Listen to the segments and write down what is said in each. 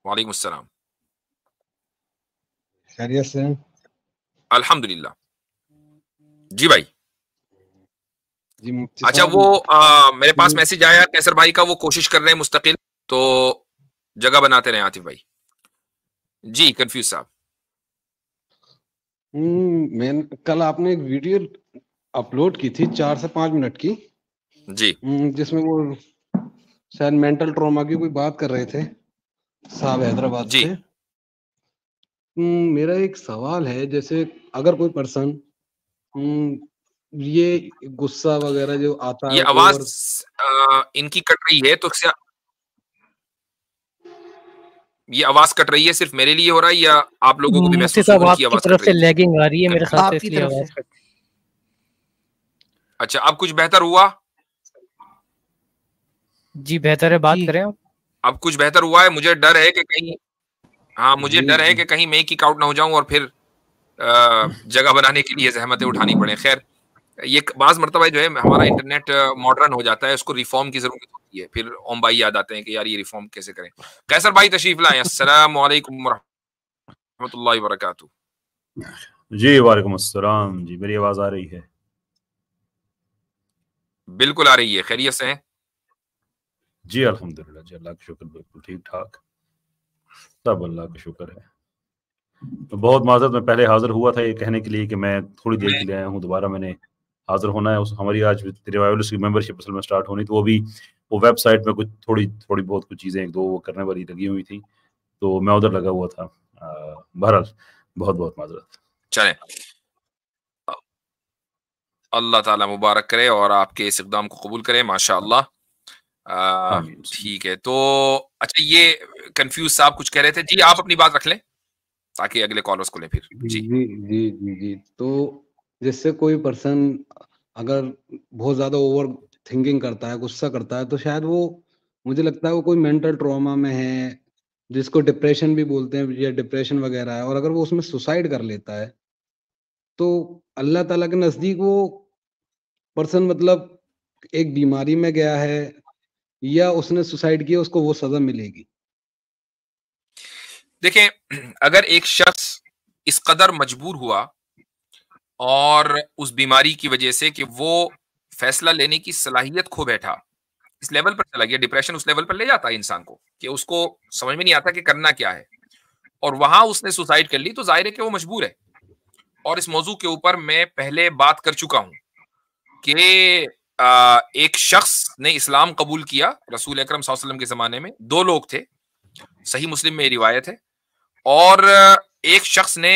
वालेकुम अस्सलाम। खैरियत से हैं? अल्हम्दुलिल्लाह। जी भाई। जी मुफ्ती अच्छा साहब। वो मेरे पास मैसेज आया कैसर भाई का, वो कोशिश कर रहे हैं मुस्तकिल, तो जगह बनाते रहे आतिफ भाई। जी कंफ्यूज साहब। मैं कल आपने एक वीडियो अपलोड की थी 4 से 5 मिनट की, जी जिसमें वो शायद मेंटल ट्रॉमा की कोई बात कर रहे थे साहब हैदराबाद जी। से। मेरा एक सवाल है, जैसे अगर कोई पर्सन ये गुस्सा वगैरह जो आता ये है आवाज ओवर। इनकी कट रही है, तो ये आवाज कट रही है सिर्फ मेरे लिए हो रहा है या आप लोगों को भी मुफ्ती महसूस हुई साहब उनकी आपकी आवाज तरफ कट से रही है? लैगिंग आ रही है मेरे ख्याल से, आपकी इसलिए तरफ आवाज से। कट। अच्छा अब कुछ बेहतर हुआ? जी बेहतर है, बात जी करें आप। अब कुछ बेहतर हुआ है? मुझे डर है कि कहीं, हाँ मुझे जी डर है जी कि कहीं मैं किक आउट ना हो जाऊं और फिर जगह बनाने के लिए जहमतें उठानी पड़े। खैर ये बाज मरतबा जो है हमारा इंटरनेट मॉडर्न हो जाता है, उसको रिफॉर्म की जरूरत होती है, फिर ओम भाई याद आते हैं कि यार ये रिफॉर्म कैसे करें। कैसर भाई तशरीफ लाएं। अस्सलाम वालेकुम रहमतुल्लाहि व बरकातुहू। जी वालेकुम अस्सलाम। जी मेरी आवाज आ रही है? बिल्कुल आ रही है। खैरियत से हैं? जी अल्हम्दुलिल्लाह जी, अल्लाह का शुक्र, बिल्कुल ठीक ठाक, सब अल्लाह का शुक्र है। तो बहुत माजरत, मैं पहले हाजिर हुआ था ये कहने के लिए कि मैं थोड़ी देर के लिए आया हूँ, दोबारा मैंने हाजिर होना है। उस हमारी आज रिवाइवल्स की मेंबरशिप असल में स्टार्ट होनी, तो वो भी वो वेबसाइट में कुछ थोड़ी थोड़ी बहुत कुछ चीज़ें एक दो वो करने वाली लगी हुई थी, तो मैं उधर लगा हुआ था। बहरहाल बहुत बहुत माजरत। चलें, अल्लाह ताला मुबारक करे और आपके इस इक़दाम को कबूल करे, माशाअल्लाह। आमीन। ठीक है, तो अच्छा ये कंफ्यूज साहब कुछ कह रहे थे। जी आप अपनी बात रख लें ताकि अगले कॉलर्स को लें फिर। जी जी जी जी जी जी। तो जिससे कोई पर्सन अगर बहुत ज्यादा ओवर थिंकिंग करता है, गुस्सा करता है, तो शायद वो, मुझे लगता है वो कोई मेंटल ट्रॉमा में है, जिसको डिप्रेशन भी बोलते हैं या डिप्रेशन वगैरह है। और अगर वो उसमें सुसाइड कर लेता है, तो अल्लाह ताला के नजदीक वो पर्सन मतलब एक बीमारी में गया है, या उसने सुसाइड किया, उसको वो सजा मिलेगी? देखें, अगर एक शख्स इस कदर मजबूर हुआ और उस बीमारी की वजह से कि वो फैसला लेने की सलाहियत खो बैठा, इस लेवल पर चला गया, डिप्रेशन उस लेवल पर ले जाता है इंसान को कि उसको समझ में नहीं आता कि करना क्या है, और वहां उसने सुसाइड कर ली, तो जाहिर है कि वो मजबूर है। और इस मौजू के ऊपर मैं पहले बात कर चुका हूं कि एक शख्स ने इस्लाम कबूल किया रसूल अकरम सल्लल्लाहु अलैहि वसल्लम के जमाने में। दो लोग थे, सही मुस्लिम में रिवायत है। और एक शख्स ने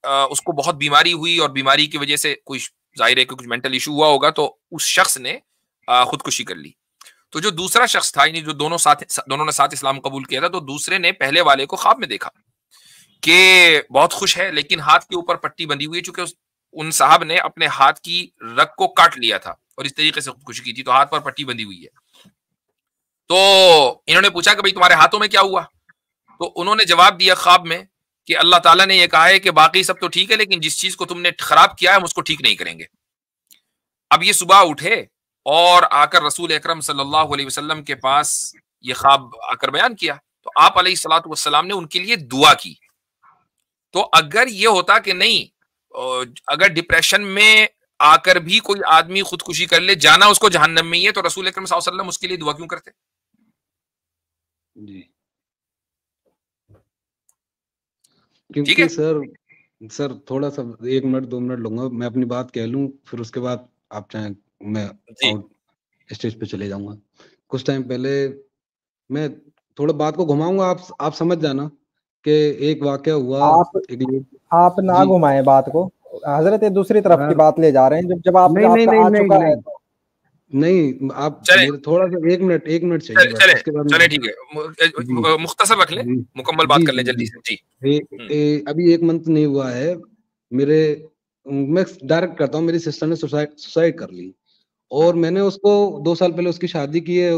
उसको बहुत बीमारी हुई और बीमारी की वजह से कोई, जाहिर है कि कुछ मेंटल इशू हुआ होगा, तो उस शख्स ने खुदकुशी कर ली। तो जो दूसरा शख्स था, यानी जो दोनों ने साथ इस्लाम कबूल किया था, तो दूसरे ने पहले वाले को ख्वाब में देखा कि बहुत खुश है, लेकिन हाथ के ऊपर पट्टी बंधी हुई है, चूंकि उन साहब ने अपने हाथ की रग को काट लिया था और इस तरीके से खुदकुशी की थी, तो हाथ पर पट्टी बंधी हुई है। तो इन्होंने पूछा कि भाई तुम्हारे हाथों में क्या हुआ? तो उन्होंने जवाब दिया ख्वाब में कि अल्लाह ताला ने यह कहा है कि बाकी सब तो ठीक है, लेकिन जिस चीज को तुमने खराब किया है हम उसको ठीक नहीं करेंगे। अब ये सुबह उठे और आकर रसूल अकरम सल्लल्लाहु अलैहि वसल्लम के पास ये ख्वाब आकर बयान किया, तो आप अलैहिस्सलातु वस्सलाम ने उनके लिए दुआ की। तो अगर ये होता कि नहीं, अगर डिप्रेशन में आकर भी कोई आदमी खुदकुशी कर ले, जाना उसको जहन्नम में ही है, तो रसूल अकरम सल्लल्लाहु अलैहि वसल्लम उसके लिए दुआ क्यों करते? जी, ठीक क्योंकि है। सर थोड़ा सा 1 मिनट 2 मिनट लूंगा, मैं अपनी बात कह लूं, फिर उसके बाद आप चाहें मैं जी आउट स्टेज पे चले जाऊंगा। कुछ टाइम पहले मैं थोड़ा बात को घुमाऊंगा, आप समझ जाना कि एक वाकया हुआ। आप ना जी, घुमाएं बात को, हजरत दूसरी तरफ की बात ले जा रहे हैं, जब आप नहीं नहीं आपका नहीं आ नहीं चुका है नहीं तो। नहीं, आप चले मेरे थोड़ा सा 1 मिनट चाहिए बस, चले उसके बाद चले ठीक है, जी मुख्तसर रख लें, जी मुकम्मल बात जी कर लें जी जल्दी जी। से। जी अभी 1 मंथ नहीं हुआ है मेरे, मैं डायरेक्ट करता हूँ, मेरी सिस्टर ने सुसाइड कर ली, और मैंने उसको 2 साल पहले उसकी शादी की है,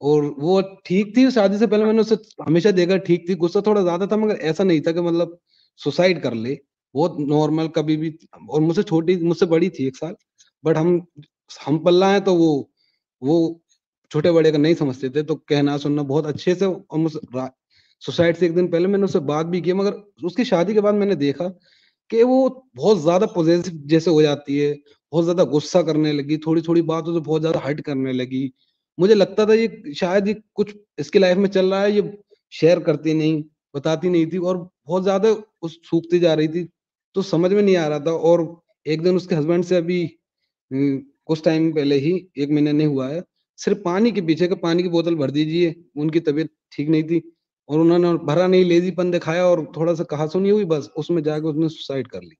और वो ठीक थी। शादी से पहले मैंने उसे हमेशा देखा ठीक थी, गुस्सा थोड़ा ज्यादा था, मगर ऐसा नहीं था कि मतलब सुसाइड कर ले, बहुत नॉर्मल कभी भी। और मुझसे बड़ी थी 1 साल, बट हम पल्ला है, तो वो छोटे बड़े का नहीं समझते थे, तो कहना सुनना बहुत अच्छे से, और सुसाइड से एक दिन पहले मैंने उससे बात भी की, मगर उसकी शादी के बाद मैंने देखा कि वो बहुत ज्यादा पॉजेसिव जैसे हो जाती है, बहुत ज्यादा गुस्सा करने लगी, थोड़ी थोड़ी बातों से बहुत ज्यादा हर्ट करने लगी। मुझे लगता था ये शायद ये कुछ इसके लाइफ में चल रहा है, ये शेयर करती नहीं, बताती नहीं थी, और बहुत ज्यादा उस सूखती जा रही थी, तो समझ में नहीं आ रहा था। और एक दिन उसके हस्बैंड से अभी कुछ टाइम पहले ही, 1 महीने नहीं हुआ है, सिर्फ पानी के पीछे, का पानी की बोतल भर दीजिए, उनकी तबीयत ठीक नहीं थी और उन्होंने भरा नहीं, लेजीपन दिखाया और थोड़ा सा कहा सुनी हुई, बस उसमें जाके उसने सुसाइड कर ली।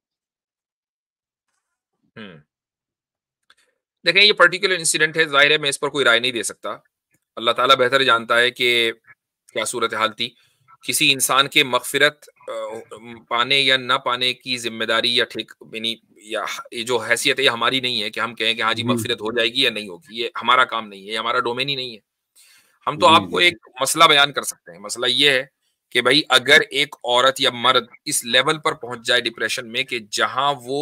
देखें, ये पर्टिकुलर इंसिडेंट है, जाहिर है मैं इस पर कोई राय नहीं दे सकता। अल्लाह ताला बेहतर जानता है कि क्या सूरत हाल थी। किसी इंसान के मगफिरत पाने या ना पाने की जिम्मेदारी या ठीक यानी या ये जो हैसियत है, ये हमारी नहीं है कि हम कहें कि हाँ जी मगफिरत हो जाएगी या नहीं होगी। ये हमारा काम नहीं है, ये हमारा डोमेन ही नहीं है। हम तो आपको एक मसला बयान कर सकते हैं। मसला ये है कि भाई अगर एक औरत या मर्द इस लेवल पर पहुंच जाए डिप्रेशन में कि जहां वो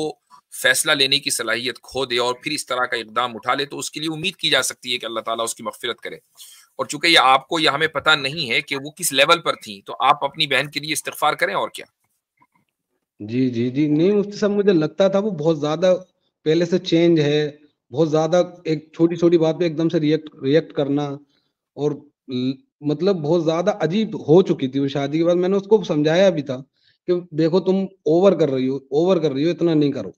फैसला लेने की सलाहियत खो दे और फिर इस तरह का इकदाम उठा ले, तो उसके लिए उम्मीद की जा सकती है कि अल्लाह ताला उसकी मगफिरत करे। और चूंकि ये आपको या हमें पता नहीं है कि वो किस लेवल पर थी, तो आप अपनी बहन के लिए इस्तिगफार करें और क्या। जी जी जी, नहीं मुफ्ती साहब, मुझे लगता था वो बहुत ज्यादा पहले से चेंज है, बहुत ज्यादा एक छोटी छोटी बात पे एकदम से रिएक्ट करना, और मतलब बहुत ज्यादा अजीब हो चुकी थी वो शादी के बाद। मैंने उसको समझाया भी था कि देखो तुम ओवर कर रही हो, इतना नहीं करो।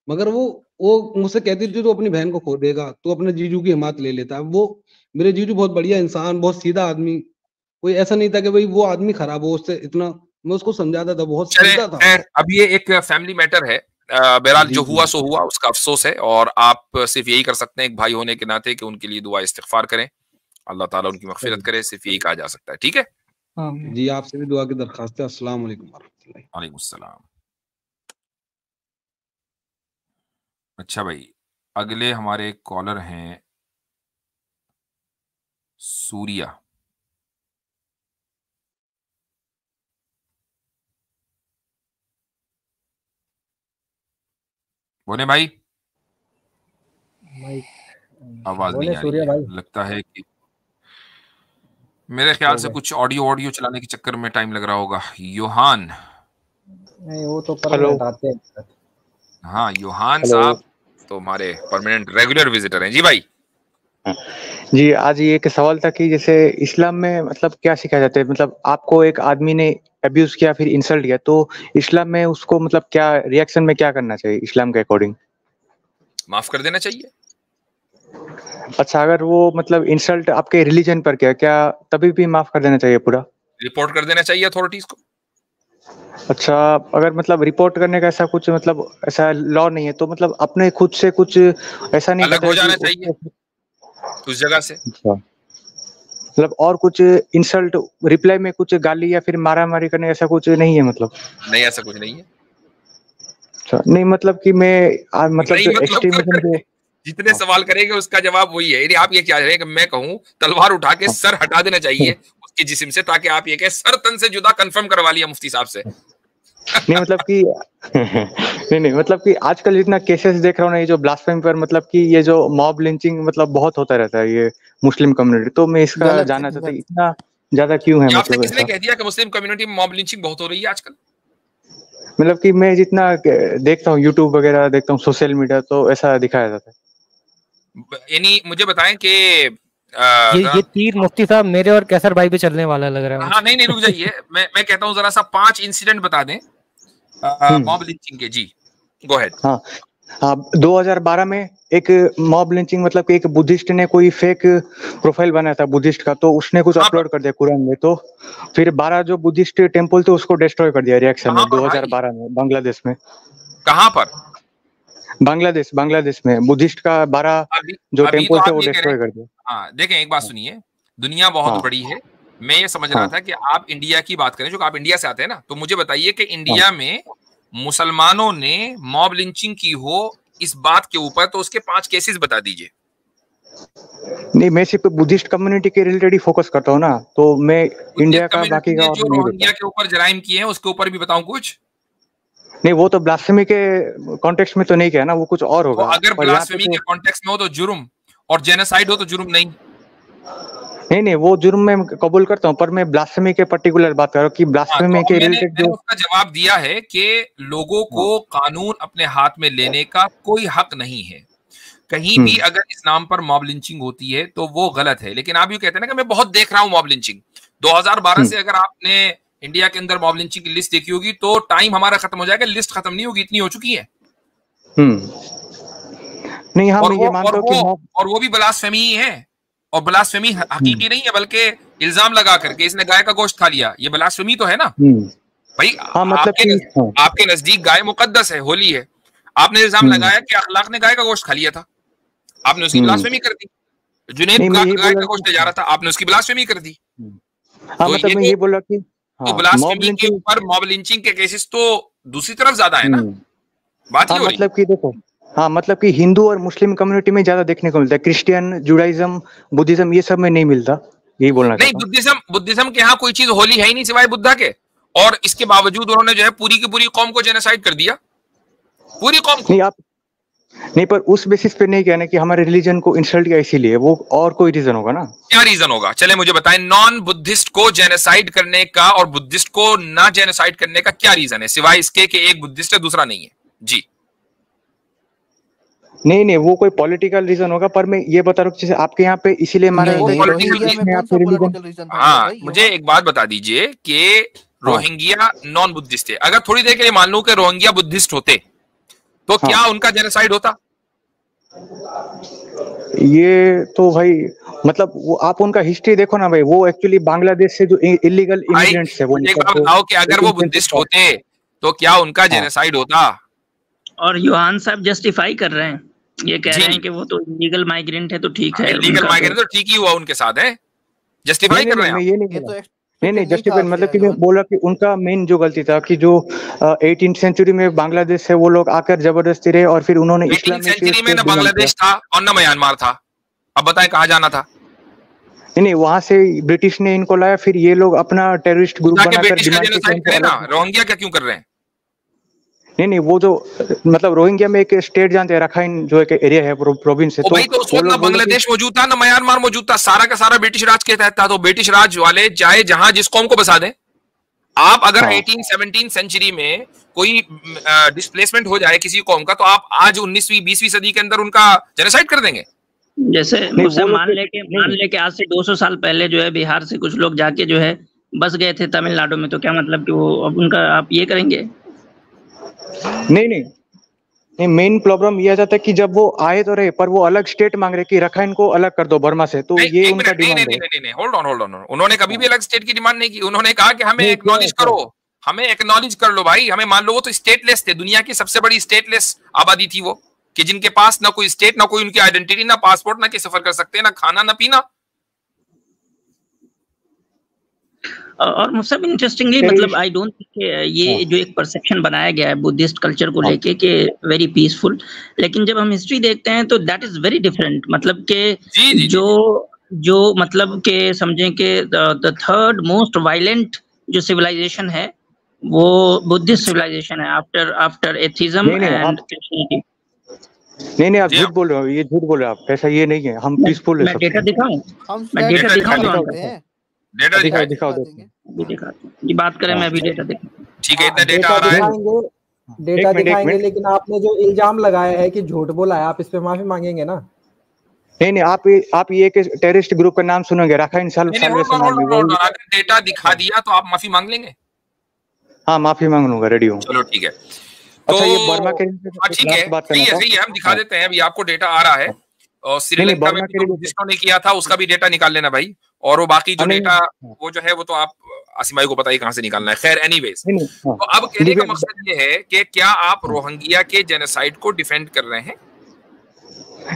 मगर वो मुझसे कहती थी तू अपनी बहन को खो देगा, तू अपने जीजू की हिमायत ले लेता है। वो मेरे जीजू बहुत बढ़िया इंसान, बहुत सीधा आदमी, कोई ऐसा नहीं था कि भाई वो आदमी खराब हो, उससे इतना मैं उसको समझाता था, बहुत सीधा था। अब ये एक फैमिली मैटर है, बहरहाल जो हुआ सो हुआ, उसका अफसोस है और आप सिर्फ यही कर सकते हैं एक भाई होने के नाते कि उनके लिए दुआ इस्तिगफार करें, अल्लाह ताला उनकी मगफिरत करे, सिर्फ यही कहा जा सकता है। ठीक है जी, आपसे भी दुआ की दरखास्त है। अस्सलाम वालेकुम वरहमतुल्लाहि। वालेकुम सलाम। अच्छा भाई, अगले हमारे कॉलर हैं सूर्या। बोले भाई, आवाज नहीं आ रही है। लगता है कि मेरे ख्याल से कुछ ऑडियो चलाने के चक्कर में टाइम लग रहा होगा। योहान, नहीं वो तो परमानेंट आते हैं। हाँ योहान साहब तो हमारे परमानेंट रेगुलर विजिटर हैं। जी भाई। जी, आज ये एक सवाल था कि जैसे इस्लाम में मतलब क्या सिखाया जाता है, मतलब आपको एक आदमी ने अब्यूज किया फिर इंसल्ट किया, तो इस्लाम में उसको मतलब क्या रिएक्शन में क्या करना चाहिए इस्लाम के अकॉर्डिंग? माफ कर देना चाहिए। अच्छा, अगर वो मतलब इंसल्ट आपके रिलीजन पर किया, क्या तभी भी माफ कर देना चाहिए पूरा? रिपोर्ट कर देना चाहिए अथॉरिटीज को। अच्छा, अगर मतलब रिपोर्ट करने का ऐसा कुछ मतलब ऐसा लॉ नहीं है, तो मतलब अपने खुद से कुछ ऐसा नहीं अलग हो जाना चाहिए उस जगह से। अच्छा, मतलब और कुछ इंसल्ट रिप्लाई में कुछ गाली या फिर मारा-मारी करने ऐसा कुछ नहीं है मतलब? नहीं, ऐसा कुछ नहीं है। अच्छा, नहीं मतलब कि मैं मतलब जो एक्सट्रीमिज्म के जितने सवाल करेंगे उसका जवाब वही है। यदि आप ये क्या कह कि मैं कहूं तलवार उठा के सर हटा देना चाहिए उसके जिस्म से, ताकि आप ये कहें सर तन से जुदा कंफर्म करवा लिया मुफ्ती साहब से। नहीं मतलब कि नहीं मतलब कि आजकल जितना केसेस देख रहा हूँ ना, ये जो ब्लास्फेमी पर मतलब कि ये जो मॉब लिंचिंग मतलब बहुत होता रहता है ये मुस्लिम कम्युनिटी, तो मैं इसका जानना चाहता हूँ इतना ज्यादा क्यों है? आपसे मतलब किसने कह दिया कि मुस्लिम कम्युनिटी में मॉब लिंचिंग बहुत हो रही है आजकल? मतलब कि मैं जितना देखता हूँ यूट्यूब वगैरह देखता हूँ, सोशल मीडिया, तो ऐसा दिखाया जाता है। यानी मुझे बताएं कि ये तीर मुफ्ती साहब मेरे और कैसर भाई पे चलने वाला लग रहा है। हाँ नहीं रुक जाइए, मैं कहता हूँ जरा सा 5 इंसिडेंट बता दें मॉब लिंचिंग के। जी गो अहेड। हाँ 2012 में एक मॉब लिंचिंग मतलब कि एक बुद्धिस्ट ने कोई फेक प्रोफाइल बनाया था बुद्धिस्ट का, तो उसने कुछ अपलोड कर दिया कुरान में, तो फिर 12 जो बुद्धिस्ट टेम्पल थे उसको डिस्ट्रॉय कर दिया रिएक्शन में 2012 में बांग्लादेश में। कहाँ पर? बांग्लादेश में बुद्धिस्ट का 12 जो टेम्पल थे वो डिस्ट्रॉय कर दिया। हाँ देखें, एक बात सुनिए, दुनिया बहुत बड़ी है। मैं ये समझ रहा था कि आप इंडिया की बात करें, जो आप इंडिया से आते हैं ना, तो मुझे बताइए कि इंडिया में मुसलमानों ने मॉब लिंचिंग की हो इस बात के ऊपर, तो उसके 5 केसेस बता दीजिए। नहीं, मैं सिर्फ बुद्धिस्ट कम्युनिटी के रिलेटेड ही फोकस करता हूँ ना, तो मैं इंडिया का बाकी का जो रोहिंग्या के ऊपर जराइम किए हैं उसके ऊपर भी बताऊं कुछ? नहीं, वो तो ब्लास्फेमी के कॉन्टेक्स्ट में तो नहीं किया ना, वो कुछ और होगा। तो अगर ब्लास्फेमी के कॉन्टेक्स्ट में हो तो जुर्म, और जेनोसाइड हो तो जुर्म नहीं। नहीं वो जुर्म मैं कबूल करता हूँ, पर मैं ब्लास्फेमी के पर्टिकुलर बात कर रहा हूँ कि ब्लास्फेमी के रिलेटेड मैंने उसका जवाब दिया है कि लोगों को कानून अपने हाथ में लेने का कोई हक नहीं है। कहीं भी अगर इस नाम पर मॉब लिंचिंग होती है तो वो गलत है। लेकिन आप यूं कहते हैं ना कि मैं बहुत देख रहा हूं मॉब लिंचिंग। 2012 से अगर आपने इंडिया के अंदर मॉब लिंचिंग की लिस्ट देखी होगी तो टाइम हमारा खत्म हो जाएगा, लिस्ट खत्म नहीं होगी, इतनी हो चुकी है। नहीं हाँ, मैं ये मानता हूं कि और वो भी ब्लास्फेमी ही है, और ब्लास्फेमी हकीकी नहीं है बल्कि इल्जाम लगा करके इसने गाय का गोश्त खा लिया, ये ब्लास्फेमी तो है ना भाई। हाँ, मतलब आपके नजदीक गाय मुकद्दस है, होली है, आपने इल्जाम लगाया कि अखलाक ने गाय का गोश्त खा लिया था, आपने उसकी ब्लास्फेमी कर दी। जुनैद गाय का गोश्त ले जा रहा था, आपने उसकी ब्लास्फेमी कर दी। हाँ, मतलब मैं ये बोला कि तो ब्लास्फेमी के ऊपर मॉब लिंचिंग के केसेस तो दूसरी तरफ ज्यादा है ना, बात ही हो रही। मतलब कि देखो, हाँ मतलब कि हिंदू और मुस्लिम कम्युनिटी में ज्यादा देखने को मिलता है, क्रिश्चियन, जुडाइज्म, बुद्धिज्म ये सब में नहीं मिलता, यही बोलना नहीं। बुद्धिज्म के यहाँ कोई चीज होली है ही नहीं सिवाय बुद्धा के, और इसके बावजूद उन्होंने जो है पूरी की पूरी कौम को जेनोसाइड कर दिया, पूरी कौम को। नहीं आप नहीं, पर उस बेसिस पे नहीं कहना कि हमारे रिलीजन को इंसल्ट किया इसीलिए, वो और कोई रीजन होगा ना। क्या रीजन होगा, चले मुझे बताएं। नॉन बुद्धिस्ट को जेनोसाइड करने का और बुद्धिस्ट को ना जेनोसाइड करने का क्या रीजन है, सिवाय इसके कि एक बुद्धिस्ट है दूसरा नहीं है? जी नहीं वो कोई पॉलिटिकल रीजन होगा, पर मैं ये बता रहा हूँ जैसे आपके यहाँ पे इसीलिए माना हाँ, मुझे एक बात बता दीजिए कि रोहिंग्या नॉन बुद्धिस्ट है, अगर थोड़ी देर के लिए मान लूं कि रोहिंग्या बुद्धिस्ट होते तो क्या उनका जेनोसाइड होता? ये तो भाई मतलब वो आप उनका हिस्ट्री देखो ना भाई, वो एक्चुअली बांग्लादेश से जो इलीगल इमिग्रेंट्स है वो। एक बात बताओ कि अगर वो बुद्धिस्ट होते तो क्या उनका जेनोसाइड होता? और योहान साहब जस्टिफाई कर रहे हैं, ये कह रहे हैं कि वो तो इलीगल माइग्रेंट है तो ठीक है, इलीगल माइग्रेंट तो ठीक ही हुआ उनके साथ है, जस्टिफाई कर रहे हैं। ये नहीं जस्टिफाई मतलब कि मैं बोला कि उनका मेन जो गलती था कि जो 18th सेंचुरी में बांग्लादेश से वो लोग आकर जबरदस्ती रहे और फिर उन्होंने 18th सेंचुरी में ना बांग्लादेश था और ना म्यांमार था, अब बताएं कहाँ जाना था? नहीं वहां से ब्रिटिश ने इनको लाया, फिर ये लोग अपना टेररिस्ट ग्रुप बनाकर रोहिंग्या क्या क्यों कर रहे हैं? नहीं वो जो मतलब रोहिंग्या में एक स्टेट जानते हैं, रखाइन जो एक एरिया है, प्रोविंस है, तो उस वक्त ना बांग्लादेश मौजूद था ना म्यांमार मौजूद था, सारा का सारा ब्रिटिश राज के तहत था। तो ब्रिटिश राज वाले चाहे जहां जिस कौम को बसा दें, आप अगर 18th-17th सेंचुरी में कोई डिस्प्लेसमेंट हो जाए किसी कौम का, तो आप आज 19वीं 20वीं सदी के अंदर उनका जेनोसाइड कर देंगे। जैसे मान लेके आज से 200 साल पहले जो है बिहार से कुछ लोग जाके जो है बस गए थे तमिलनाडु में, तो क्या मतलब कि वो अब उनका आप ये करेंगे? नहीं मेन प्रॉब्लम ये आ जाता है कि जब वो आए तो रहे, पर वो अलग स्टेट मांग रहे कि रखाइन को अलग कर दो बर्मा से, तो ये उनका डिमांड है। नहीं होल्ड ऑन, उन्होंने कभी भी अलग स्टेट की डिमांड नहीं की। उन्होंने कहा कि हमें एक्नॉलेज करो, हमें एक्नॉलेज कर लो भाई, हमें मान लो। वो तो स्टेटलेस थे, दुनिया की सबसे बड़ी स्टेटलेस आबादी थी वो, कि जिनके पास ना कोई स्टेट, ना कोई उनकी आइडेंटिटी, ना पासपोर्ट, ना कि सफर कर सकते, ना खाना ना पीना। और मुझसे इंटरेस्टिंगली मतलब आई डोंट थिंक ये जो एक परसेप्शन बनाया गया है बुद्धिस्ट कल्चर को लेके कि वेरी पीसफुल, लेकिन जब हम हिस्ट्री देखते हैं तो दैट इज वेरी डिफरेंट। मतलब के जो मतलब के समझें कि द थर्ड मोस्ट वायलेंट जो सिविलाइजेशन है वो बुद्धिस्ट सिविलाइजेशन है आफ्टर एथिज्म एंड क्रिश्चियनिटी। नहीं आप झूठ बोल रहे हो, ये झूठ बोल रहे हो आप, ऐसा ये नहीं है, हम पीसफुल है। मैं डेटा दिखाऊं, मैं डेटा दिखाऊं, डेटा दिखाओ ये बात करें, मैं अभी डेटा दिखाऊं। ठीक है, इतना डेटा आ रहा है, डेटा दिखाएंगे, लेकिन आपने जो इल्जाम लगाया है कि झूठ बोला है, आप इस पे माफी मांगेंगे ना? नहीं आप ये एक टेररिस्ट ग्रुप का नाम सुनोगे, रखाइन साल्वेशन आर्मी। अगर डेटा दिखा दिया तो आप माफी मांग लेंगे? हाँ माफी मांग लूंगा, रेडी हूँ। चलो ठीक है, तो ये बर्मा के ठीक है, सही है, हम दिखा देते हैं। अभी आपको डेटा आ रहा है, और श्रीलंका में बुद्धिस्टों ने किया था उसका भी डेटा निकाल लेना भाई, और वो बाकी जो डेटा वो जो है वो तो आप आसिम भाई को पता ही कहां से निकालना है। खैर एनीवेज, तो अब कहने का मकसद ये है कि क्या आप रोहिंग्या के जेनोसाइड को डिफेंड कर रहे हैं?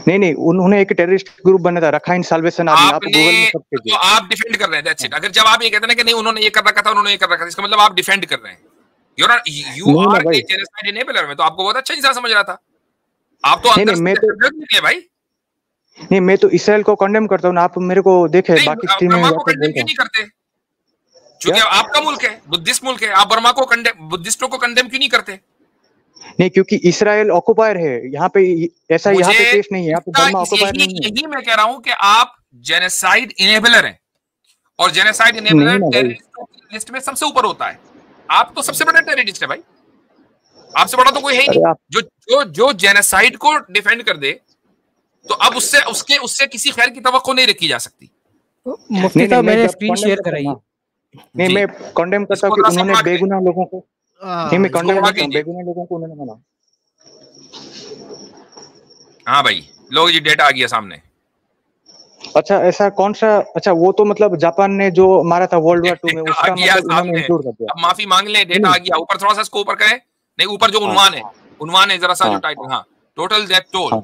नहीं उन्होंने एक टेररिस्ट ग्रुप बना था, रखाइन साल्वेशन आर्मी। आप गूगल में सर्च कीजिए, तो आप डिफेंड कर रहे हैं, दैट्स इट। अगर जब आप ये कहते हैं कि नहीं उन्होंने ये कर रखा था, उन्होंने ये कर रखा था, इसका मतलब आप डिफेंड कर रहे हैं। You are a genocide enabler. में तो आपको बहुत अच्छा इंसान समझ रहा था, आप तो अंदर से निकले भाई। नहीं मैं तो इसराइल को कंडेम करता हूँ, आप मेरे को देखे बाकी स्ट्रीम में कंडेम क्यों नहीं करते? क्योंकि आपका मुल्क है, बुद्धिस्ट मुल्क है, आप बर्मा को कंडेम, बुद्धिस्टों को कंडेम क्यों नहीं करते? नहीं क्योंकि इसराइल ऑक्युपायर है यहाँ पे, ऐसा यहाँ पे केस नहीं है, यहाँ पे बर्मा ऑक्युपायर नहीं है। यही मैं कह रहा हूँ कि आप जेनोसाइड इनेबलर हैं। और जेनोसाइड इनेबलर टेररिस्टों की लिस्ट में सबसे ऊपर होता है। आप तो सबसे बड़ा टेररिस्ट है भाई, आपसे बड़ा तो कोई है ही नहीं। जो जेनोसाइड को डिफेंड कर दे तो अब उससे किसी खैर की तवक्को नहीं रखी जा सकती। मुफ्ती साहब मैंने स्क्रीन शेयर कराई है। नहीं, मैं कंडेम करता हूं कि उन्होंने बेगुनाह लोगों को, नहीं मैं कंडेम करता हूं बेगुनाह लोगों को उन्होंने माना। हाँ भाई, लो जी डेटा आ गया सामने। अच्छा ऐसा कौन सा, अच्छा वो तो मतलब जापान ने जो मारा था वर्ल्ड वॉर 2 में उसका मतलब उन्होंने इंक्लूड कर दिया। अब माफी मांग ले, डेटा आ गया ऊपर, थोड़ा सा इसको ऊपर करें, नहीं ऊपर जो उन्वान है जरा सा जो टाइटल, हाँ टोटल डेथ टोल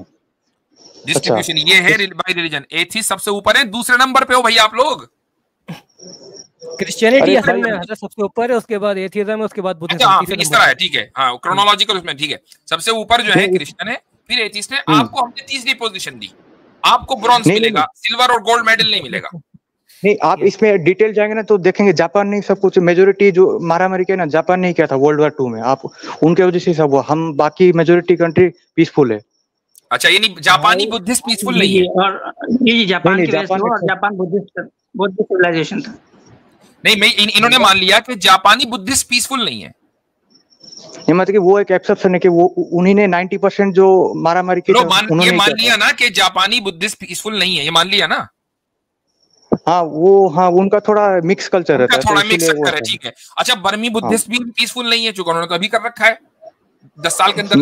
डिस्ट्रीब्यूशन ये है बाय रिलीजन। एथीस्ट सबसे ऊपर है, दूसरे नंबर पे हो भाई आप लोग। क्रिश्चियनिटी असल में सबसे ऊपर है, उसके बाद एथिज्म है, उसके बाद बुद्धिज्म। इस तरह है, ठीक है, हाँ क्रोनोलॉजिकल उसमें ठीक है। सबसे ऊपर जो है क्रिश्चियन है, फिर एथीस्ट है। आपको हमने तीसरी पोजीशन दी, आपको ब्रॉन्ज मिलेगा, सिल्वर और गोल्ड मेडल नहीं मिलेगा। नहीं आप इसमें डिटेल जाएंगे ना तो देखेंगे जापान ने सब कुछ, मेजोरिटी जो मारामारी किया ना जापान ने किया था वर्ल्ड वॉर 2 में, आप उनके वजह से सब हुआ। हम बाकी मेजोरिटी कंट्री पीसफुल है। अच्छा ये नहीं, जापानी बुद्धिस्ट पीसफुल नहीं है। और ये जापान की वजह से और जापान बुद्धिस्ट सिविलाइजेशन था। नहीं मैं इन्होंने मान लिया कि जापानी बुद्धिस्ट पीसफुल नहीं है। ये मतलब कि वो एक एक्सेप्शन है कि वो उन्हीं ने 90% जो मारामारी की उन्होंने मान लिया ना कि जापानी बुद्धिस्ट पीसफुल नहीं है, ये मान लिया ना। हाँ वो, हाँ उनका थोड़ा मिक्स कल्चर रहता है, थोड़ा मिक्स कल्चर है, ठीक है। अच्छा बर्मी बुद्धिस्ट भी पीसफुल नहीं है, चूंकि उन्होंने तो अभी कर रखा है 10 साल के अंदर।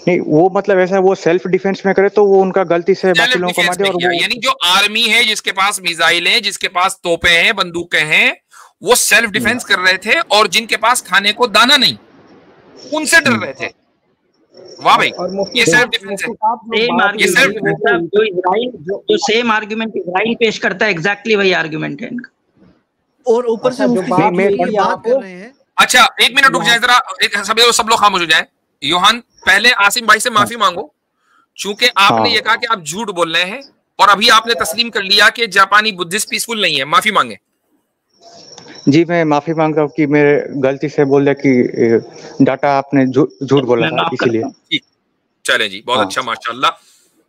नहीं वो मतलब ऐसा वो सेल्फ डिफेंस में करे तो वो उनका गलती से बाकी लोगों को मार दे। और वो यानी जो आर्मी है जिसके पास मिसाइल है, जिसके पास तोपें हैं, बंदूकें हैं, वो सेल्फ डिफेंस कर रहे थे, और जिनके पास खाने को दाना नहीं उनसे डर रहे थे। वाह भाई, ये सेल्फ डिफेंस है। जो सेम आर्गुमेंट इजराइल पेश करता है, एग्जैक्टली वही आर्गुमेंट है इनका। और ऊपर से बात कर रहे हैं। अच्छा एक मिनट रुक जाए जरा, सब लोग खामोश हो जाए। योहान पहले आसिम भाई से माफी मांगो, चूंकि आपने ये कहा कि आप झूठ बोल रहे हैं, और अभी आपने तस्लीम कर लिया कि जापानी बुद्धिस्ट पीसफुल नहीं है। माफी मांगे। जी मैं माफी मांगता हूँ कि मेरे गलती से बोल दिया कि डाटा आपने झूठ बोला था, इसीलिए। चले जी, बहुत अच्छा, माशाल्लाह,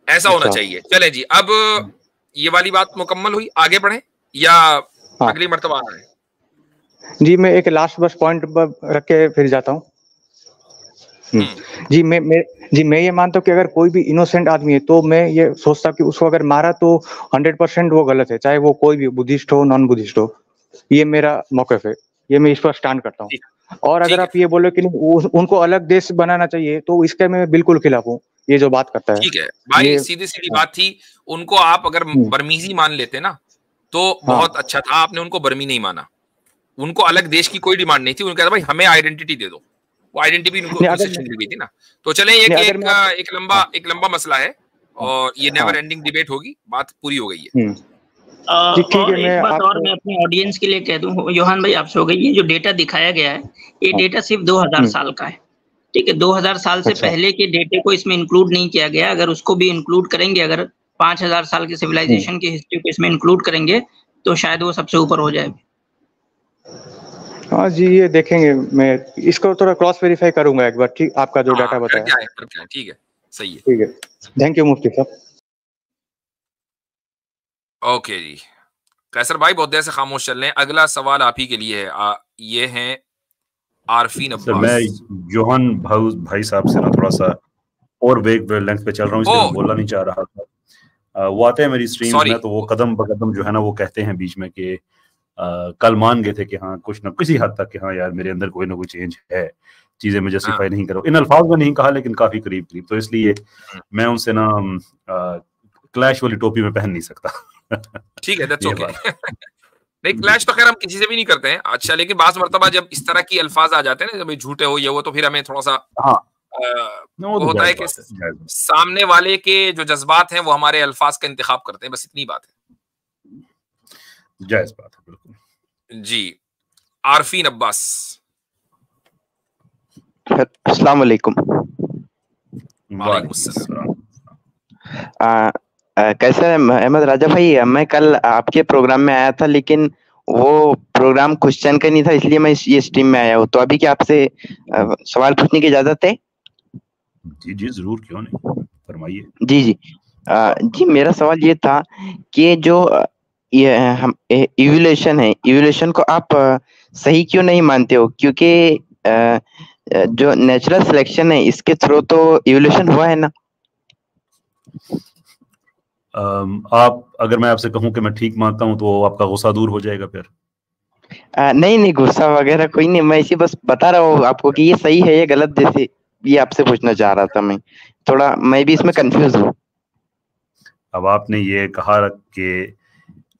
ऐसा होना चाहिए। चले जी, अब ये वाली बात मुकम्मल हुई, आगे बढ़े या अगली मर्तबा आना है? जी मैं एक लास्ट बस पॉइंट रख के फिर जाता हूँ। जी मैं ये मानता हूँ कि अगर कोई भी इनोसेंट आदमी है तो मैं ये सोचता हूँ कि उसको अगर मारा तो 100% वो गलत है, चाहे वो कोई भी बुद्धिस्ट हो नॉन बुद्धिस्ट हो। ये मेरा मौक़िफ़ है, ये मैं इस पर स्टैंड करता हूँ। और अगर आप ये बोलो कि उनको अलग देश बनाना चाहिए तो इसके मैं बिल्कुल खिलाफ हूँ, ये जो बात करता है। ठीक है भाई, सीधी सीधी बात थी। उनको आप अगर बर्मीजी मान लेते ना तो बहुत अच्छा था, आपने उनको बर्मी नहीं माना। उनको अलग देश की कोई डिमांड नहीं थी, उन्होंने कहा भाई हमें आइडेंटिटी दे दो, वो आइडेंटिटी उनको मिल गई थी ना। तो चले एक लंबा मसला है और ये नेवर एंडिंग डिबेट होगी, बात पूरी हो गई है। और एक बात और मैं अपने ऑडियंस के लिए कह दूं, योहान भाई आपसे हो गई, ये जो डेटा दिखाया गया है ये डेटा सिर्फ 2000 साल का है, ठीक है। 2000 साल से पहले के डेटे को इसमें इंक्लूड नहीं किया गया। अगर उसको भी इंक्लूड करेंगे, अगर 5000 साल की सिविलाइजेशन की हिस्ट्री को इसमें इंक्लूड करेंगे तो शायद वो सबसे ऊपर हो जाए। हाँ जी, ये देखेंगे, मैं इसको थोड़ा क्रॉस वेरीफाई करूंगा एक बार, ठीक। आपका जो डाटा बताया ठीक है, सही है, ठीक है। थैंक यू मुफ्ती साहब। ओके जी, कैसर भाई बहुत देर से खामोश चल रहे हैं। अगला सवाल आप ही के लिए है, ये हैं आरफीन अब्बास। मैं जोहान भाई साहब से ना थोड़ा सा और वेवलेंथ पे चल रहा हूँ, इसलिए मैं बोलना नहीं चाह रहा था। वो आते हैं मेरी स्ट्रीम में तो वो कदम ब कदम जो है ना वो कहते हैं बीच में कि कल मान गए थे कि हाँ कुछ ना किसी हद तक कि हाँ यार मेरे अंदर कोई ना कोई चेंज है, चीजें मैं जस्टिफाई नहीं करो। इन अल्फाज में नहीं कहा लेकिन काफी करीब। तो इसलिए मैं उनसे ना क्लैश वाली टोपी में पहन नहीं सकता। ठीक है, दैट्स ओके। नहीं क्लैश तो खैर हम किसी से भी नहीं करते हैं। अच्छा, लेकिन बाज़ मर्तबा जब इस तरह की अल्फाज आ जाते हैं ना, जब झूठे हो ये वो, तो फिर हमें थोड़ा सा होता है कि सामने वाले के जो जज्बात हैं वो हमारे अल्फाज का इंतखाब करते हैं, बस इतनी बात है। जायज बात है, बिल्कुल जी। आरफीन अब्बास, अस्सलाम वालेकुम। कैसे अहमद राजा भाई, मैं कल आपके प्रोग्राम में आया था लेकिन वो प्रोग्राम क्वेश्चन का नहीं था, इसलिए मैं ये स्ट्रीम में आया हूँ। तो अभी क्या आपसे सवाल पूछने की इजाजत है? जी जी जरूर, क्यों नहीं, फरमाइए। जी जी जी, मेरा सवाल ये था कि जो ये हम इवोल्यूशन है, इवोल्यूशन को आप सही क्यों नहीं मानते हो? क्योंकि जो नेचुरल सिलेक्शन है इसके थ्रू तो इवोल्यूशन हुआ है ना। आप अगर मैं आपसे कहूं कि मैं ठीक मानता हूं तो आपका गुस्सा दूर हो जाएगा फिर? नहीं नहीं, गुस्सा वगैरह कोई नहीं, मैं इसी बस बता रहा हूँ आपको कि ये सही है ये गलत, जैसे ये आपसे पूछना चाह रहा था मैं। थोड़ा मैं भी इसमें कंफ्यूज हूँ। अब आपने ये कहा कि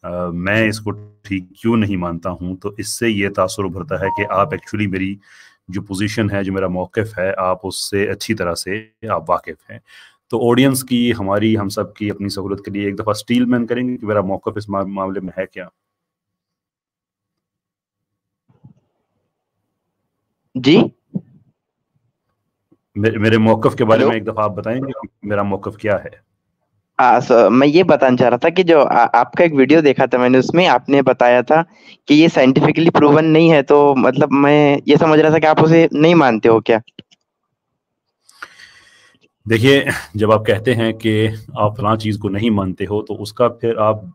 मैं इसको ठीक क्यों नहीं मानता हूं, तो इससे ये तासुर उभरता है कि आप एक्चुअली मेरी जो पोजीशन है, जो मेरा मौक़िफ़ है, आप उससे अच्छी तरह से आप वाकिफ़ हैं। तो ऑडियंस की, हमारी, हम सब की अपनी सहूलत के लिए एक दफ़ा स्टील मैन करेंगे कि मेरा मौक़िफ़ इस मामले में है क्या? जी, मेरे मौक़िफ़ के बारे में एक दफ़ा आप बताएंगे कि मेरा मौक़िफ़ क्या है? मैं ये बताना चाह रहा था कि जो आपका एक वीडियो देखा था मैंने, उसमें आपने बताया था कि ये साइंटिफिकली प्रूवन नहीं है, तो मतलब मैं ये समझ रहा था कि आप उसे नहीं मानते हो क्या? देखिए, जब आप कहते हैं कि आप फलां चीज़ को नहीं मानते हो, तो उसका फिर आप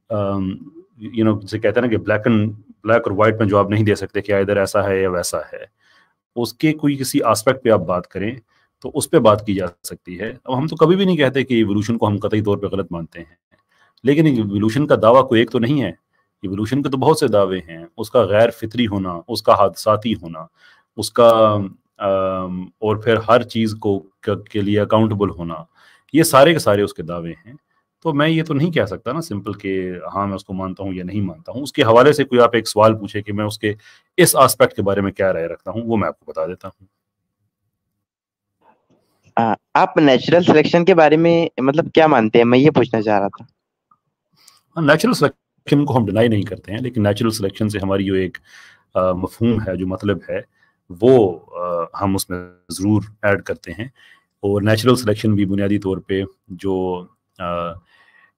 जैसे कहते हैं ना कि ब्लैक और वाइट में जवाब नहीं दे सकते कि इधर ऐसा है या वैसा है। उसके कोई किसी एस्पेक्ट पे आप बात करें तो उस पे बात की जा सकती है। अब हम तो कभी भी नहीं कहते कि इवोल्यूशन को हम कतई तौर पे गलत मानते हैं, लेकिन इवोल्यूशन का दावा कोई एक तो नहीं है। इवोल्यूशन के तो बहुत से दावे हैं। उसका गैर फितरी होना, उसका हादसाती होना, उसका और फिर हर चीज़ को के लिए अकाउंटेबल होना, ये सारे के सारे उसके दावे हैं। तो मैं ये तो नहीं कह सकता ना सिंपल कि हाँ मैं उसको मानता हूँ या नहीं मानता हूँ। उसके हवाले से कोई आप एक सवाल पूछे कि मैं उसके इस एस्पेक्ट के बारे में क्या राय रखता हूँ, वो मैं आपको बता देता हूँ। आप नेचुरल सिलेक्शन के बारे में मतलब क्या मानते हैं, मैं ये पूछना चाह रहा था। नेचुरल सिलेक्शन को हम डिनाई नहीं करते हैं, लेकिन नेचुरल सिलेक्शन से हमारी जो एक मफहूम है, जो मतलब है, वो हम उसमें ज़रूर ऐड करते हैं। और नेचुरल सिलेक्शन भी बुनियादी तौर पे जो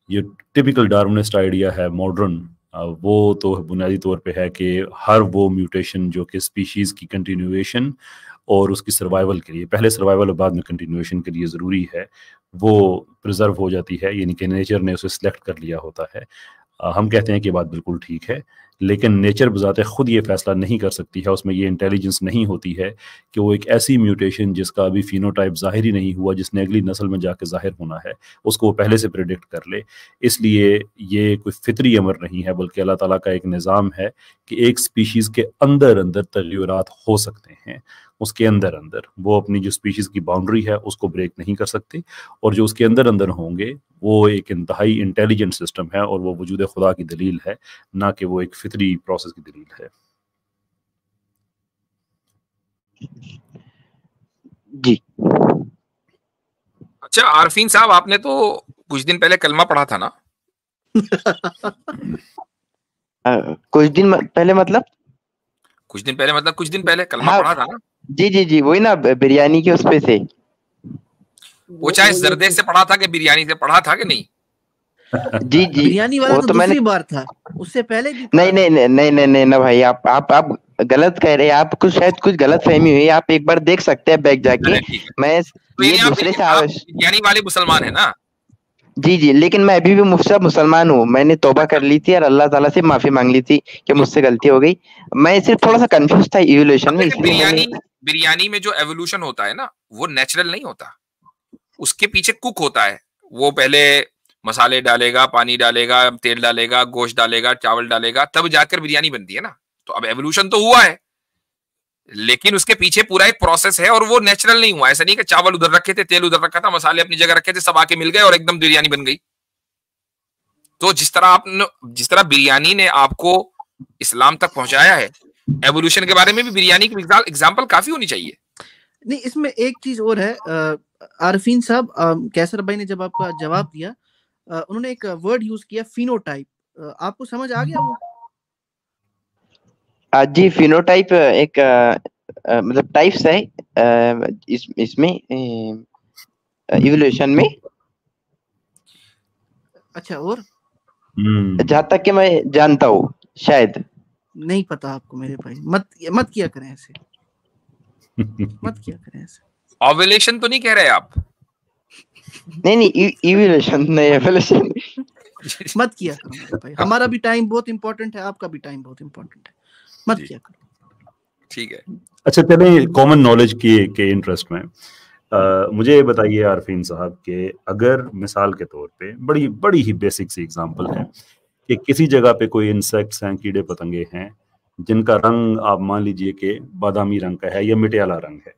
ये टिपिकल डार्विनिस्ट आइडिया है मॉडर्न, वो तो बुनियादी तौर पे है कि हर वो म्यूटेशन जो कि स्पीशीज़ की कंटिन्यूएशन और उसकी सर्वाइवल के लिए, पहले सर्वाइवल और बाद में कंटिन्यूएशन के लिए ज़रूरी है, वो प्रिजर्व हो जाती है, यानी कि नेचर ने उसे सिलेक्ट कर लिया होता है। हम कहते हैं कि बात बिल्कुल ठीक है, लेकिन नेचर बज़ाते खुद ये फैसला नहीं कर सकती है, उसमें ये इंटेलिजेंस नहीं होती है कि वो एक ऐसी म्यूटेशन जिसका अभी फिनोटाइप ज़ाहिर ही नहीं हुआ, जिसने अगली नस्ल में जाके ज़ाहिर होना है, उसको वो पहले से प्रेडिक्ट कर ले। इसलिए ये कोई फितरी अमर नहीं है, बल्कि अल्लाह ताला का एक निज़ाम है कि एक स्पीशीज़ के अंदर अंदर तग़य्युरात हो सकते हैं। उसके अंदर अंदर वो अपनी जो स्पीशीज़ की बाउंड्री है उसको ब्रेक नहीं कर सकते, और जो उसके अंदर अंदर होंगे वो एक इंतहाई इंटेलिजेंट सिस्टम है, और वो वजूद खुदा की दलील है, ना कि वो एक फितरी प्रोसेस की दलील है। जी। अच्छा आरफीन साहब, आपने तो कुछ दिन पहले कलमा पढ़ा था ना? कुछ दिन पहले मतलब कुछ दिन पहले कलमा पढ़ा था ना? जी जी जी, वही ना, बिरयानी के उस पे से। वो चाहे जरदे से पढ़ा था कि बिरयानी से पढ़ा था कि नहीं? जी जी, बिरयानी वाला तो दूसरी बार था, उससे पहले भी नहीं नहीं नहीं नहीं नहीं नहीं ना भाई, आप गलत कह रहे हैं। आपको शायद कुछ गलत फहमी हुई है, आप एक बार देख सकते हैं बैक जाके। मैं तो ये दूसरे से बिरयानी वाले मुसलमान है ना? जी जी, लेकिन मैं अभी भी मुसलमान हूँ। मैंने तौबा कर ली थी और अल्लाह ताला से माफी मांग ली थी कि मुझसे गलती हो गई। मैं सिर्फ थोड़ा सा कंफ्यूज था इवोल्यूशन में, इसलिए बिरयानी में जो एवोल्यूशन होता है ना, वो नेचुरल नहीं होता, उसके पीछे कुक होता है। वो पहले मसाले डालेगा, पानी डालेगा, तेल डालेगा, गोश्त डालेगा, चावल डालेगा, तब जाकर बिरयानी बनती है ना। तो अब एवोल्यूशन तो हुआ है, लेकिन उसके पीछे पूरा एक प्रोसेस है, और वो नेचुरल नहीं हुआ। ऐसा नहीं कि चावल उधर रखे थे, तेल उधर रखा था, मसाले अपनी जगह रखे थे, सब आके मिल गए और एकदम बिरयानी बन गई। तो जिस तरह बिरयानी ने आपको इस्लाम तक पहुंचाया है, एवोल्यूशन के बारे में भी बिरयानी की एग्जांपल काफी होनी चाहिए। नहीं, इसमें एक चीज और है आरफीन साहब, कैसर भाई ने जब आपका जवाब दिया, उन्होंने एक वर्ड यूज किया फिनोटाइप, आपको समझ आ गया वो? जी, फिनोटाइप एक मतलब टाइप्स है इसमें इवोल्यूशन में। अच्छा, और जहां तक कि मैं जानता हूँ, शायद नहीं पता आपको मेरे भाई, मत किया करें ऐसे, मत किया करें ऐसे। ओव्यूलेशन तो नहीं कह रहे आप? नहीं नहीं, इवोल्यूशन नहीं, एवोल्यूशन। मत किया करो मेरे भाई, हमारा भी टाइम बहुत इंपॉर्टेंट है, आपका भी टाइम बहुत इंपॉर्टेंट है, मत किया करो। ठीक है। अच्छा चले कॉमन नॉलेज के इंटरेस्ट में मुझे बताइए आरफीन साहब के, अगर मिसाल के तौर पे बड़ी बड़ी ही बेसिक सी एग्जांपल है कि किसी जगह पे कोई इंसेक्ट्स हैं, कीड़े पतंगे हैं जिनका रंग आप मान लीजिए कि बादामी रंग का है या मिटियाला रंग है,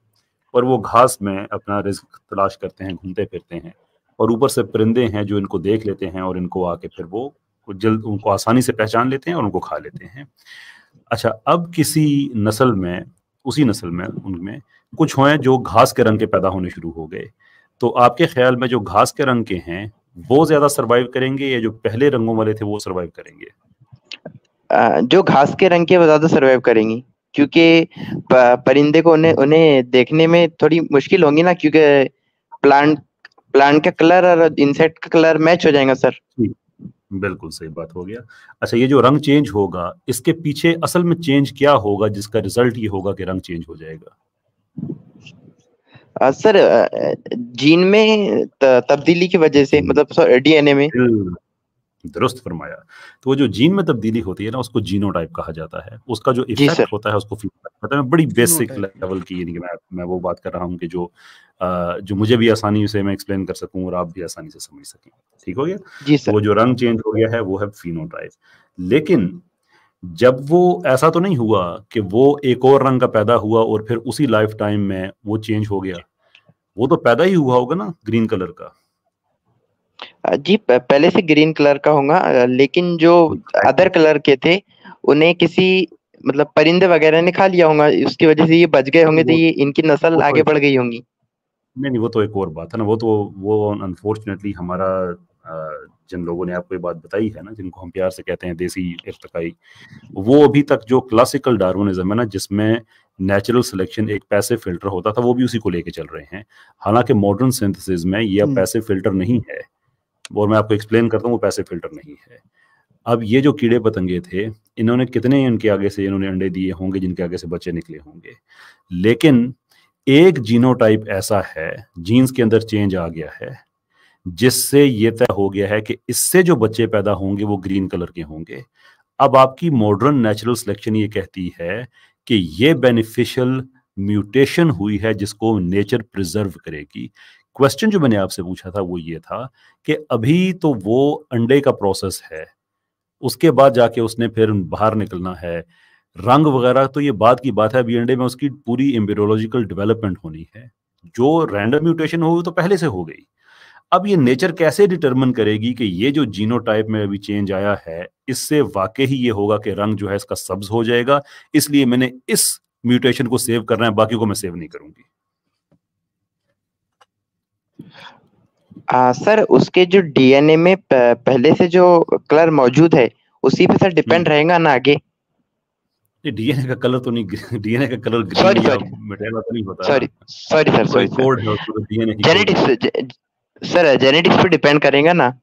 और वो घास में अपना रिस्क तलाश करते हैं, घूमते फिरते हैं, और ऊपर से परिंदे हैं जो इनको देख लेते हैं और इनको आके फिर वो जल्द उनको आसानी से पहचान लेते हैं और उनको खा लेते हैं। अच्छा, अब किसी नस्ल में, उसी नस्ल में उनमें कुछ हैं जो घास के रंग के पैदा होने शुरू हो गए, तो आपके ख्याल में जो घास के रंग के हैं वो ज्यादा सरवाइव करेंगे या जो पहले रंगों वाले थे वो सरवाइव करेंगे? जो घास के रंग के वो ज्यादा सरवाइव करेंगी, क्योंकि परिंदे को उन्हें देखने में थोड़ी मुश्किल होगी ना, क्योंकि प्लांट का कलर और इंसेक्ट का कलर मैच हो जाएगा सर। बिल्कुल सही बात हो गया। अच्छा, ये जो रंग चेंज होगा इसके पीछे असल में चेंज क्या होगा जिसका रिजल्ट ये होगा कि रंग चेंज हो जाएगा? सर जीन में तब्दीली की वजह से, मतलब डीएनए में। दुरुस्त फरमाया। तो वो जो जीन में तब्दीली होती है ना उसको जीनोटाइप कहा जाता है, उसका जो इफेक्ट होता है उसको फिनोटाइप कहते हैं। बड़ी बेसिक लेवल की, यानी कि मैं वो बात कर रहा हूँ कि जो मुझे भी आसानी से मैं एक्सप्लेन कर सकूं और आप भी आसानी से समझ सकें। ठीक हो गया जी सर। वो जो रंग चेंज हो गया है वो है फिनोटाइप। लेकिन जब वो ऐसा तो नहीं हुआ कि वो एक और रंग का पैदा हुआ और फिर उसी लाइफ टाइम में वो चेंज हो गया, वो तो पैदा ही हुआ होगा ना ग्रीन कलर का। जी पहले से ग्रीन कलर का होगा, लेकिन जो अदर कलर के थे उन्हें किसी मतलब परिंदे वगैरह ने खा लिया होगा, उसकी वजह से ये बच गए होंगे, तो ये इनकी नस्ल आगे बढ़ गई होंगी। नहीं, वो तो एक और बात है ना। वो अनफॉर्चुनेटली हमारा जिन लोगों ने आपको ये बात बताई है ना, जिनको हम प्यार से कहते हैं देसी इर्तिकाई, वो अभी तक जो क्लासिकल डार्विनिज्म है ना, जिसमें नेचुरल सिलेक्शन एक पैसिव फिल्टर होता था, वो भी उसी को लेके चल रहे हैं। हालांकि मॉडर्न सिंथेसिस में ये पैसिव फिल्टर नहीं है, और मैं आपको एक्सप्लेन करता हूँ वो पैसिव फिल्टर नहीं है। अब ये जो कीड़े पतंगे थे, इन्होंने कितने इनके आगे से इन्होंने अंडे दिए होंगे जिनके आगे से बच्चे निकले होंगे, लेकिन एक जीनोटाइप ऐसा है, जीन्स के अंदर चेंज आ गया है जिससे ये तय हो गया है कि इससे जो बच्चे पैदा होंगे वो ग्रीन कलर के होंगे। अब आपकी मॉडर्न नेचुरल सिलेक्शन ये कहती है कि ये बेनिफिशियल म्यूटेशन हुई है जिसको नेचर प्रिजर्व करेगी। क्वेश्चन जो मैंने आपसे पूछा था वो ये था कि अभी तो वो अंडे का प्रोसेस है, उसके बाद जाके उसने फिर बाहर निकलना है, रंग वगैरह तो ये बात की बात है, अभी अंडे में उसकी पूरी एम्ब्रियोलॉजिकल डेवलपमेंट होनी है। जो रैंडम म्यूटेशन हो तो पहले से हो गई। अब ये नेचर कैसे डिटरमिन करेगी कि ये जो जीनोटाइप में अभी चेंज आया है इससे वाकई ही ये होगा कि रंग जो है इसका सब्ज हो जाएगा, इसलिए मैंने इस म्यूटेशन को सेव करना है, बाकी को मैं सेव नहीं करूंगी। सर उसके जो डीएनए में पहले से जो कलर मौजूद है उसी पे सर डिपेंड रहेगा ना आगे? डीएनए का कलर तो नहीं, डीएनए का कलर ग्रीन या मिटेला तो नहीं होता। सॉरी सर कोड है उसको, डीएनए की जेनेटिक्स सर, जेनेटिक्स पे डिपेंड करेगा ना?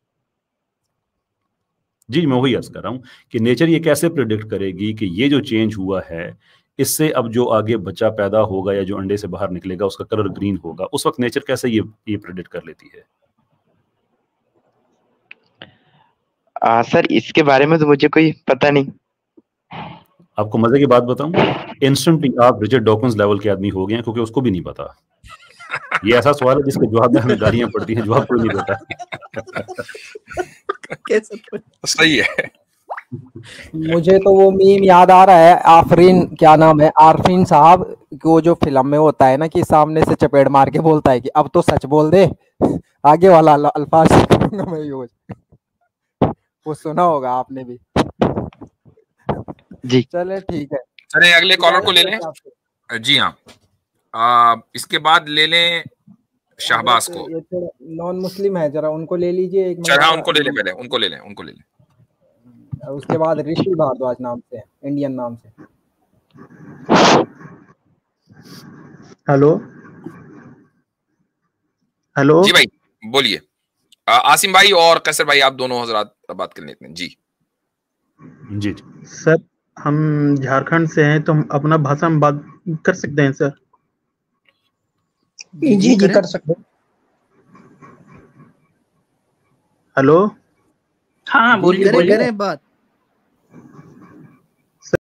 जी, मैं वही अर्ज कर रहा हूँ कि नेचर ये कैसे प्रिडिक्ट करेगी कि ये जो चेंज हुआ है इससे अब जो आगे बच्चा पैदा होगा या जो अंडे से बाहर निकलेगा उसका कलर ग्रीन होगा, उस वक्त नेचर कैसे ये प्रिडिक्ट कर लेती है? सर इसके बारे में तो मुझे कोई पता नहीं। आपको मजे की बात बताऊं, इंस्टेंटली आप रिचर्ड डॉकिंस लेवल के आदमी हो गए हैं, क्योंकि उसको भी नहीं पता। ये ऐसा सवाल है जिसके जवाब में हमें गालियां पड़ती हैं, जवाब कोई नहीं देता। सही है। मुझे तो वो मीम याद आ रहा है, आफरीन, क्या नाम है, आरफीन साहब, वो जो फिल्म में होता है ना कि सामने से चपेट मार के बोलता है कि अब तो सच बोल दे, आगे वाला अल्फाज मैं यूज, वो सुना होगा आपने भी। जी चले ठीक है, चले अगले कॉलर को ले लें। जी हाँ, इसके बाद ले लें शहबाज को। ये थोड़ा नॉन मुस्लिम है, जरा उनको ले लीजिए एक। चल हाँ, उनको ले लें पहले, उनको ले लें। उसके बाद ऋषि भारद्वाज नाम से, इंडियन नाम से। हेलो जी भाई बोलिए। आसिम भाई और कैसर भाई, आप दोनों हजरात बात कर लेते हैं। जी जी सर, हम झारखंड से हैं तो हम अपना भाषा में बात कर सकते हैं सर? जी कर सकते। हेलो, हाँ बोलिए करें बोलिए। करें बात।